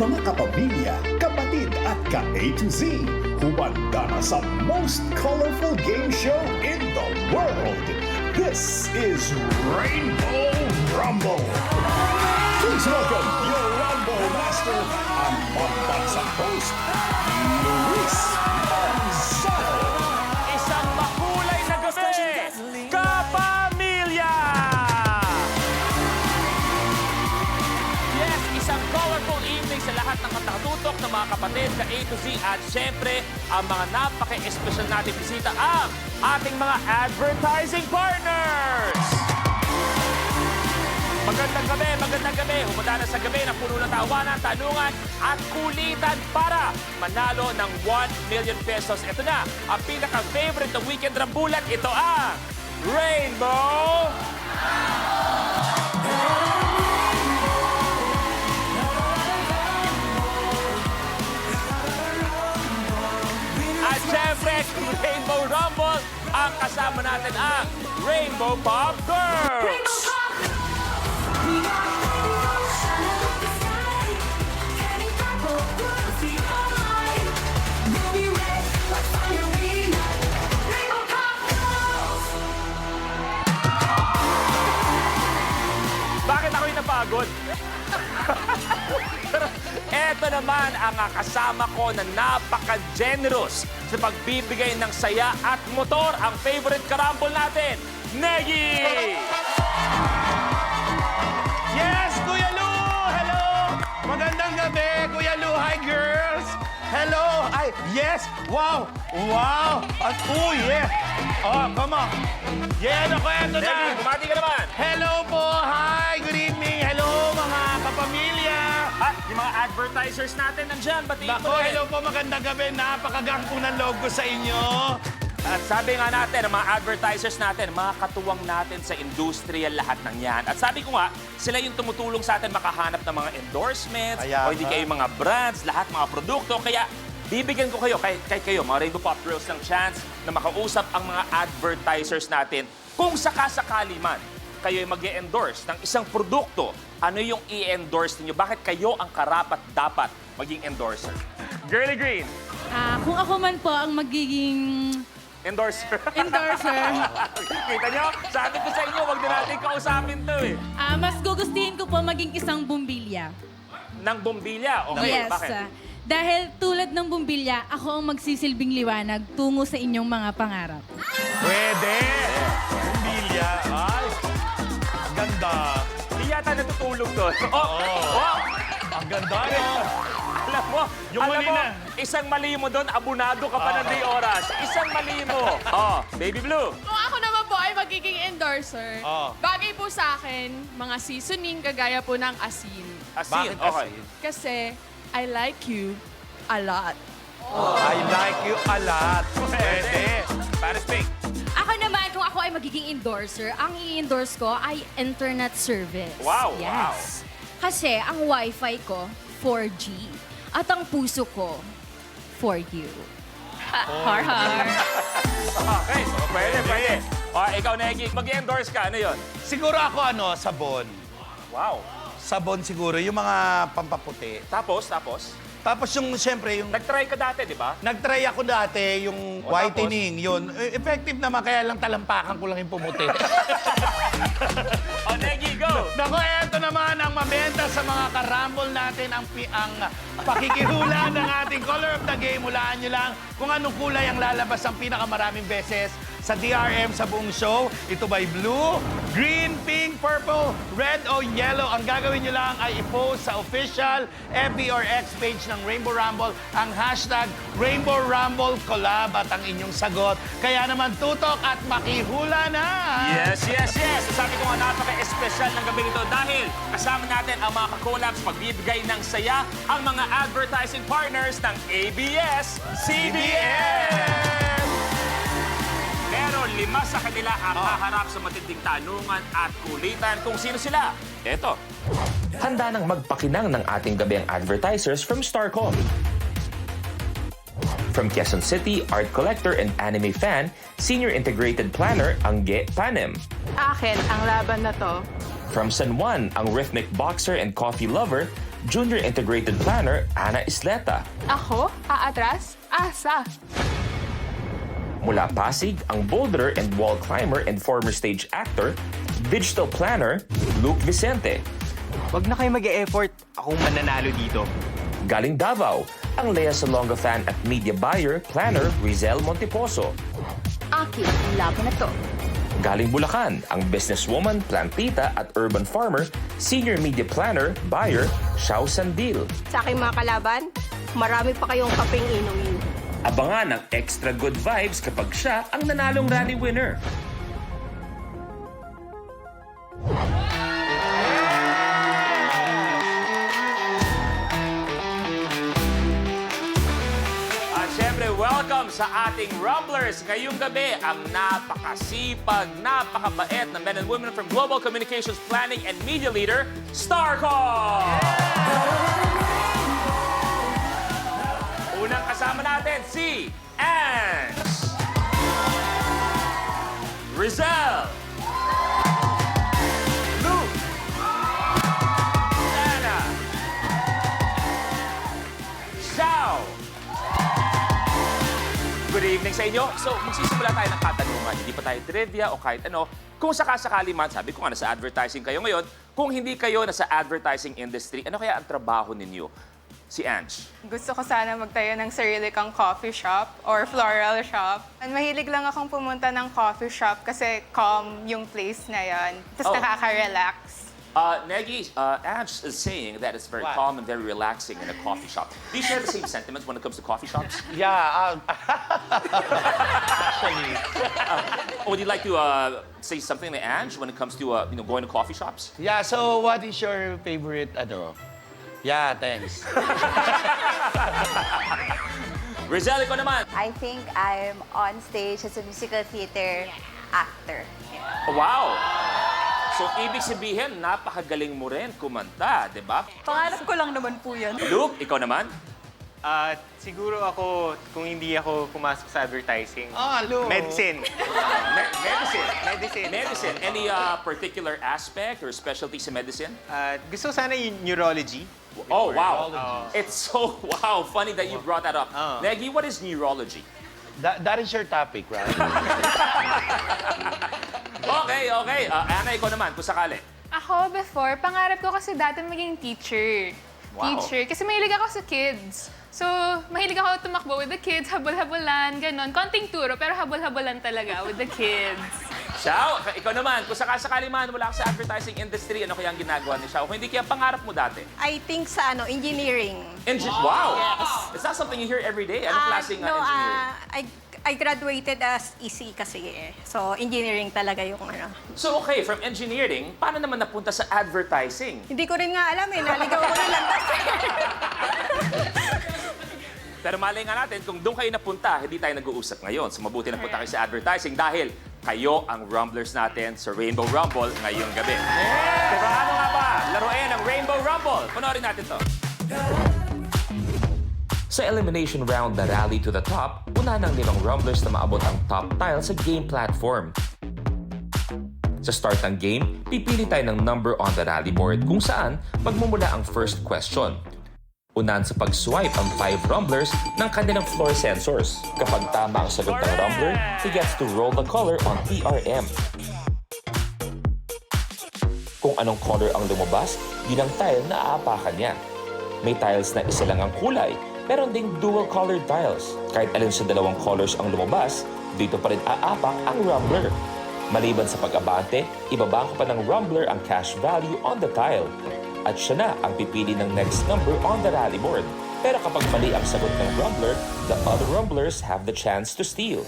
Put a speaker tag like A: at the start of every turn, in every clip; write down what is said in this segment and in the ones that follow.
A: Mga kapamilya, kapatid at ka-A to Z, humanda na sa most colorful game show in the world. This is Rainbow Rumble. Please welcome your Rumble Master and pambansang host, Luis Manzano.
B: Isang makulay na gabi, kapamilya! Yes, isang colorful evening sa lahat ng matatutok ng mga kapatid ka A to Z at syempre, ang mga napaka-espesyal natin bisita ang ating mga advertising partners! Magandang gabi. Humanda na sa gabi na puno ng tawanan, tanungan at kulitan para manalo ng 1 million pesos. Ito na, ang pinaka-favorite ng Weekend Rambulan. Ito ang Rainbow... At syempre, Rainbow Rumble, ang kasama natin ang Rainbow Pop Girls! Bakit ako'y napagod? Pero eto naman ang kasama ko na napaka-generous sa pagbibigay ng saya at motor, ang favorite karambol natin, Negi!
C: Yes, Kuya Lu! Hello! Magandang gabi, Kuya Lu. Hi, girls! Hello! Ay, yes! Wow! Wow! At, oh, yeah! Oh, come on! Yeah, naku, eto na!
B: Negi, bumati ka naman!
C: Hello po! Hi! Good evening! Hello, mga kapamilya!
B: At yung mga advertisers natin nandyan, batiin
C: Naku,
B: mo rin.
C: hello po, magandang gabi. Napakagang po ng loob ko sa inyo.
B: At sabi nga natin, ang mga advertisers natin, mga katuwang natin sa industriya, lahat ng yan. At sabi ko nga, sila yung tumutulong sa atin makahanap ng mga endorsements,
C: Kaya
B: o hindi
C: nga.
B: kayo mga brands, lahat mga produkto. Kaya bibigyan ko kayo, kahit kayo, mga Rainbow Pop Girls, ng chance na makausap ang mga advertisers natin. Kung sakasakali man, kayo mag endorse ng isang produkto, ano yung i-endorse ninyo? Bakit kayo ang karapat-dapat maging endorser? Girly Green,
D: Kung ako man po ang magiging
B: endorser.
D: endorser,
B: Kita nyo? Sabi ko sa inyo, wag na natin kausapin to eh.
D: mas gugustuhin ko po maging isang bumbilya.
B: Ng bombilya? Okay,
D: Yes.
B: bakit?
D: Dahil tulad ng bumbilya, ako ang magsisilbing liwanag tungo sa inyong mga pangarap.
C: Pwede! Bilya. Ay, ang ganda.
B: Hindi yata natutulog to. Oh!
C: Ang ganda, no?
B: Alam mo,
C: Yung
B: alam
C: mali
B: mo,
C: na.
B: isang mali mo doon, abunado ka pa ng 3 oras. Isang mali mo. Oh, Baby Blue.
E: Kung ako naman po ay magiging endorser,
C: Oh.
E: bagay po sa akin, mga seasoning kagaya po ng asin.
B: Asin,
C: Bakit
B: okay.
C: asin?
E: Kasi I like you a lot.
C: I like you a lot. Pwede.
B: Paris Pink.
F: Ako naman, kung ako ay magiging endorser, ang i-endorse ko ay internet service.
B: Wow,
F: Yes. Kasi ang wifi ko, 4G. At ang puso ko, for you. Har har.
B: Okay, pwede. Oh, ikaw, Negi, mag-endorse ka. Ano yun?
C: Siguro ako, sabon.
B: Wow.
C: Sabon siguro, yung mga pampaputi.
B: Tapos?
C: Tapos yung, siyempre, yung...
B: Nag-try ka dati, di ba?
C: Nag-try ako dati, yung
B: O,
C: whitening, yun. Effective naman, kaya lang talampakan ko lang yung pumuti.
B: Oh, Negi, go!
C: Naku, eto naman ang mabenta sa mga karambol natin, ang pakikihula ng ating color of the game. Hulaan nyo lang kung anong kulay ang lalabas ang pinakamaraming beses sa DRM sa buong show. Ito ba'y blue, green, pink, purple, red o yellow? Ang gagawin nyo lang ay i-post sa official FB or X page ng Rainbow Rumble ang hashtag Rainbow Rumble Collab at ang inyong sagot. Kaya naman tutok at makihula na!
B: Yes. Sabi ko nga, napaka-espesyal ng gabi nito dahil kasama natin ang mga ka-collabs pagbibigay ng saya ang mga advertising partners ng ABS-CBN. Pero 5 sa kanila ang haharap sa matinding tanungan at kulitan kung sino sila. Eto. Handa nang magpakinang ng ating gabi ang advertisers from Starcom. From Quezon City, art collector and anime fan, senior integrated planner Angge Panem.
E: Akin ang laban na to.
B: From San Juan, ang rhythmic boxer and coffee lover, Junior Integrated Planner Ana Isleta.
E: Ako? Aatras? Asa?
B: Mula Pasig, ang boulder and wall climber and former stage actor, digital planner Luke Vicente.
G: Wag na kayo mag-e-effort. Akong mananalo dito.
B: Galing Davao, ang Lea Salonga fan at media buyer, planner Rizel Monteposo.
F: Akin ang laban na to.
B: Galing Bulacan, ang businesswoman, plantita at urban farmer, senior media planner, buyer, Xiao Sandil.
H: Sa aking mga kalaban, marami pa kayong kapeng inumin.
B: Abangan ang extra good vibes kapag siya ang nanalong rally winner. At syempre, welcome sa ating Rumblers. Ngayong gabi, ang napakasipag, napakabait na men and women from Global Communications Planning and Media Leader, Starcom! Unang kasama natin, si Ans! Rizel! Luke! Ana! Xiao! Good evening sa inyo. So, magsisimula tayo ng katanungan. Hindi pa tayo trivia o kahit ano. Kung sakasakali man, sabi ko nga, nasa advertising kayo ngayon. Kung hindi kayo nasa advertising industry, ano kaya ang trabaho ninyo? Si Ange.
I: Gusto ko sana magtayo ng sarili kang coffee shop or floral shop. And mahilig lang akong pumunta ng coffee shop kasi calm yung place na yon. Tapos
B: Oh.
I: nakaka-relax.
B: Negi, Ange is saying that it's very calm and very relaxing in a coffee shop. Do you share the same sentiments when it comes to coffee shops?
C: Yeah, actually.
B: Would you like to say something to Ange when it comes to going to coffee shops?
C: Yeah, so what is your favorite, Yeah, thanks.
B: Rizel, ikaw naman.
J: I think I'm on stage as a musical theater actor.
B: Wow! So, ibig sabihin, napakagaling mo rin kumanta, di ba?
J: Pangarap ko lang naman po yan.
B: Luke, ikaw naman?
G: Siguro ako, kung hindi ako pumasok sa advertising,
C: Luke.
G: medicine.
B: Medicine. Medicine. Any particular aspect or specialty sa medicine?
G: Gusto ko sana yung neurology.
B: Oh, wow. It's so, funny that you brought that up. Negi, what is neurology?
C: That is your topic, right?
B: Okay. Ana, ikaw naman, kung sakali.
E: Ako, before, pangarap ko kasi dati maging teacher.
B: Wow.
E: Teacher. Kasi mahilig ako sa kids. So, mahilig ako tumakbo with the kids, habol-habolan, ganon. Konting turo, pero habol-habolan talaga with the kids.
B: Xiao, ikaw naman, kung sakasakali man wala ka sa advertising industry, ano kaya ang ginagawa ni Xiao? Kung hindi kaya pangarap mo dati?
H: I think sa
B: Wow!
H: engineering.
B: Yes. It's not something you hear every day. Anong klaseng engineering?
H: I graduated as EC kasi eh. So, engineering talaga yung
B: So, okay, from engineering, paano naman napunta sa advertising?
H: Hindi ko rin nga alam eh. Naligaw ko na lang kasi.
B: Pero malay nga natin, kung doon kayo napunta, hindi tayo nag-uusap ngayon. So, mabuti napunta kayo sa advertising dahil kayo ang Rumblers natin sa Rainbow Rumble ngayong gabi. Pero ano nga ba? Laruin ang Rainbow Rumble. Panoorin natin to. Sa elimination round na Rally to the Top, una ng 5 Rumblers na maabot ang top tile sa game platform. Sa start ng game, pipili tayo ng number on the rally board kung saan magmumula ang first question. Unahan sa pag-swipe ang 5 Rumblers ng kanilang floor sensors. Kapag tama ang sagot ng Rumbler, he gets to roll the color on TRM. Kung anong color ang lumabas, yun ang tile na aapakan niya. May tiles na isa lang ang kulay, meron ding dual-colored tiles. Kahit alin sa dalawang colors ang lumabas, dito pa rin aapak ang Rumbler. Maliban sa pag-abante, ibabangko pa ng Rumbler ang cash value on the tile. At siya na ang pipili ng next number on the rally board. Pero kapag mali ang sagot ng Rumbler, the other Rumblers have the chance to steal.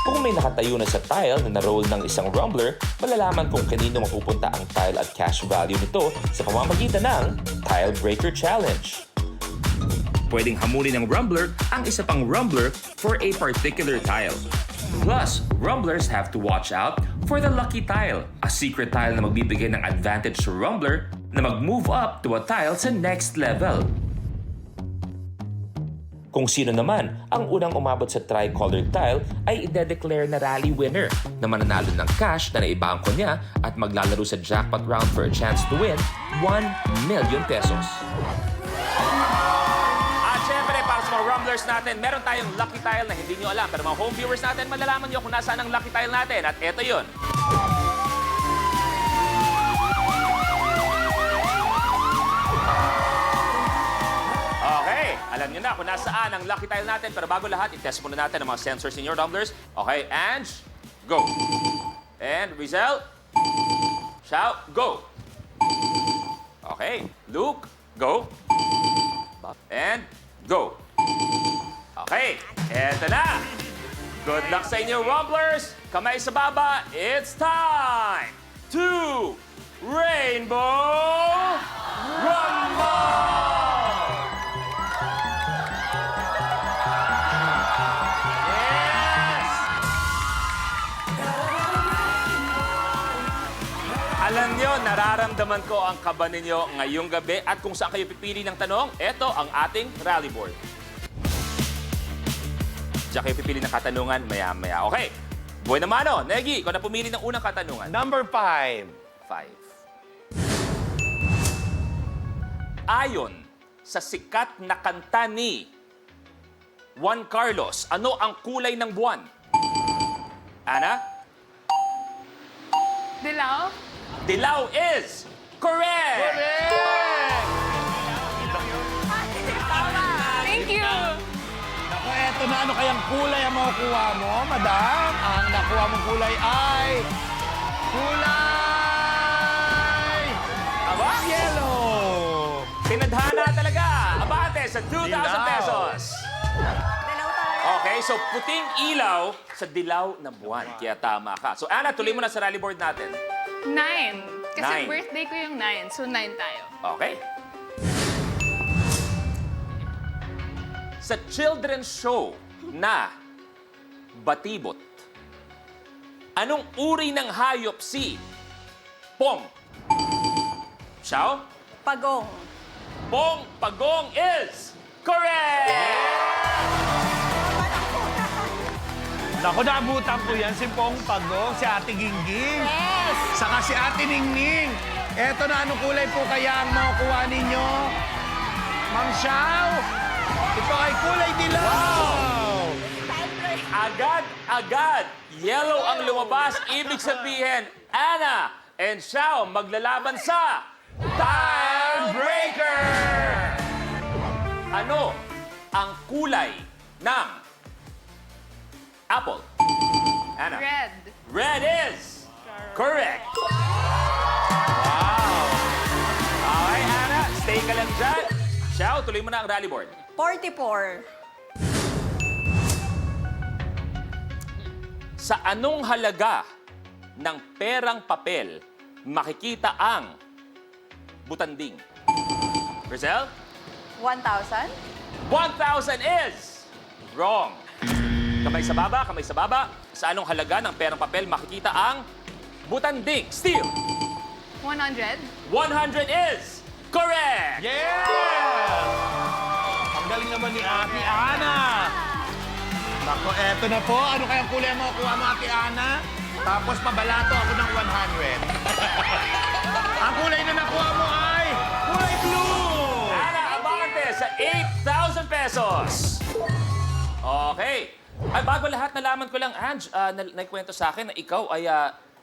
B: Kung may nakatayo na sa tile na naroll ng isang Rumbler, malalaman kung kanino mapupunta ang tile at cash value nito sa pamamagitan ng Tile Breaker Challenge. Pwedeng hamulin ng Rumbler ang isa pang Rumbler for a particular tile. Plus, Rumblers have to watch out for the lucky tile, a secret tile na magbibigay ng advantage sa Rumbler na mag-move up to a tile sa next level. Kung Kung sino naman ang unang umabot sa tri-colored tile ay ide-declare na rally winner na mananalo ng cash na naibangko niya at maglalaro sa jackpot round for a chance to win 1 million pesos. At syempre, para sa mga rumblers natin, meron tayong lucky tile na hindi nyo alam. Pero mga home viewers natin, malalaman nyo kung nasaan ang lucky tile natin. At eto yun. Okay, alam nyo na kung nasaan ang lucky tile natin. Pero bago lahat, i-test muna natin ang mga sensors in your rumblers. Okay, Ange, go. And Rizel, Shout, go. Okay, Luke, go. And go. Okay, eto na. Good luck sa inyo, rumblers. Kamay sa baba, it's time to Rainbow Rumble! Alam nyo, nararamdaman ko ang kaba ninyo ngayong gabi at kung saan kayo pipili ng tanong, ito ang ating rally board. Diyan kayo pipili ng katanungan maya-maya. Okay, buhay na mano. Negi, ikaw na pumili ng unang katanungan.
C: Number 5.
B: 5. Ayon sa sikat na kanta ni Juan Carlos, ano ang kulay ng buwan? Ana?
E: Dilaw?
B: Dilaw is correct!
E: Thank you!
C: Naku, eto na. Ano kayang kulay ang makukuha mo, madam? Ang nakuha mong kulay ay... Kulay...
B: Aba?
C: Yellow!
B: Tinadhana talaga! Abante sa 2,000
C: Dilaw.
B: pesos! Okay, so puting ilaw sa dilaw na buwan. Kaya tama ka. So Ana, tuloy mo na sa rally board natin.
E: 9. Kasi
B: 9.
E: birthday ko yung 9, so 9 tayo.
B: Okay. Sa children's show na Batibot, anong uri ng hayop si Pong? Xiao?
H: Pagong.
B: Pong Pagong is correct!
C: Naku, naabutan ko yan. Si Pong Pagong, si Ate Gingging.
H: Yes!
C: Saka si Ate Ningning. Eto na, anong kulay po kaya ang makukuha ninyo? Ma'am Xiao, ito ay kulay dilaw.
B: Agad-agad, yellow ang lumabas. Ibig sabihin, Ana and Xiao maglalaban sa Tiebreaker! Ano ang kulay ng apple? Ana.
E: Red.
B: Red is correct. Wow. Okay, Ana, stay ka lang dyan. Xiao, tuloy mo na ang rally board.
H: 44.
B: Sa anong halaga ng perang papel makikita ang butanding? Rizel?
J: 1,000?
B: 1,000 is wrong. Kamay sa baba, kamay sa baba. Sa anong halaga ng perang papel makikita ang butanding? Steel.
E: 100.
B: 100 is correct.
C: Yes! Ang galing naman ni Ate Ana. Naku, eto na po. Ano kayang kulay ang makukuha mo, Ate Ana? Tapos pabalato ako ng 100. Ang kulay na nakuha mo ay kulay blue!
B: Ana, abante sa 8,000 pesos. Okay. Ay, bago lahat, nalaman ko lang, Ange, naikwento sa akin na ikaw ay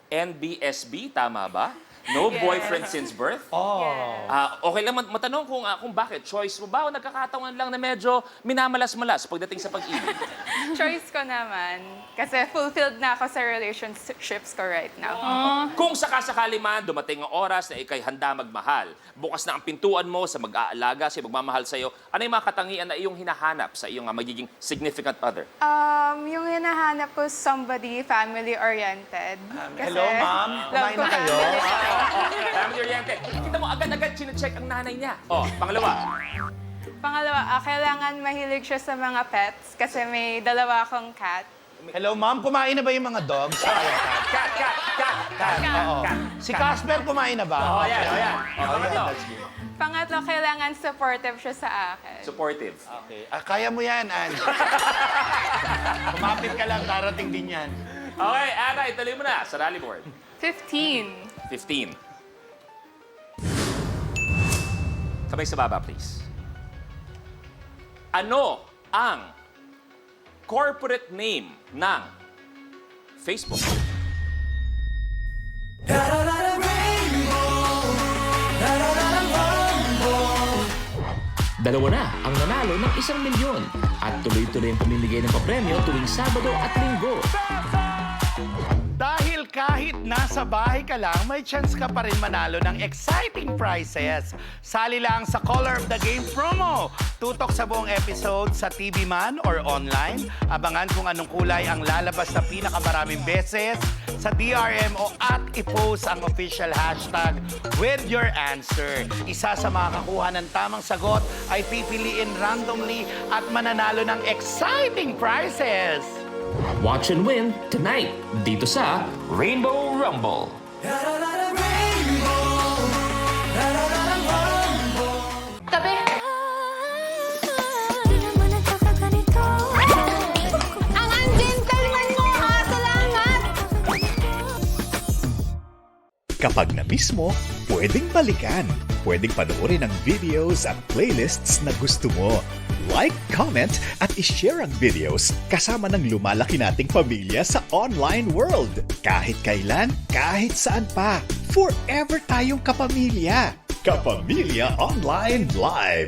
B: NBSB, tama ba? No boyfriend since birth?
C: Oh.
B: Okay lang matanong kung bakit. Choice mo ba o nagkakataon lang na medyo minamalas-malas pagdating sa pag-ibig?
I: Choice ko naman. Kasi fulfilled na ako sa relationships ko right now.
B: Kung sakasakali man dumating ang oras na ikay handa magmahal, bukas na ang pintuan mo sa mag-aalaga, sa magmamahal sa'yo, ano yung mga katangian na iyong hinahanap sa iyong magiging significant other?
I: Yung hinahanap ko, somebody family-oriented.
C: Hello, ma'am.
I: Love
C: Kumain
I: ko
C: na kayo?
B: Family-oriented. Kita mo, agad-agad chine-check ang nanay niya. Pangalawa.
I: Pangalawa, kailangan mahilig siya sa mga pets kasi may dalawa akong cat.
C: Hello, ma'am. Kumain na ba yung mga dogs?
B: Cat.
C: Oo. Si Casper, kumain na ba?
B: Ayan. Pangatlo.
C: That's good.
I: Pangatlo, kailangan supportive siya sa akin.
B: Supportive.
C: Okay. Kaya mo yan, Ann. Kumapit ka lang, darating din yan.
B: Okay, Ana, ituloy mo na sa rally board.
E: 15.
B: 15. Sabay sa baba, please. Ano ang corporate name ng Facebook?
K: Dalawa na ang nanalo ng 1 milyon at tuloy-tuloy ang pamimigay ng papremyo tuwing Sabado at Linggo.
C: Dahil kahit nasa bahay ka lang, may chance ka pa rin manalo ng exciting prizes. Sali lang sa Color of the Game promo. Tutok sa buong episode sa TV man or online. Abangan kung anong kulay ang lalabas na pinakamaraming beses sa DRM o at i-post ang official hashtag with your answer. Isa sa makakakuha ng tamang sagot ay pipiliin randomly at mananalo ng exciting prizes.
K: Watch and win tonight dito sa Rainbow Rumble.
F: Tabi! Ang gentleman mo, ha? Salamat!
A: Kapag na-miss mo, pwedeng balikan. Pwedeng panoorin ang videos at playlists na gusto mo. Like, comment, at ishare ang videos kasama ng lumalaki nating pamilya sa online world. Kahit kailan, kahit saan pa. Forever tayong kapamilya. Kapamilya Online Live.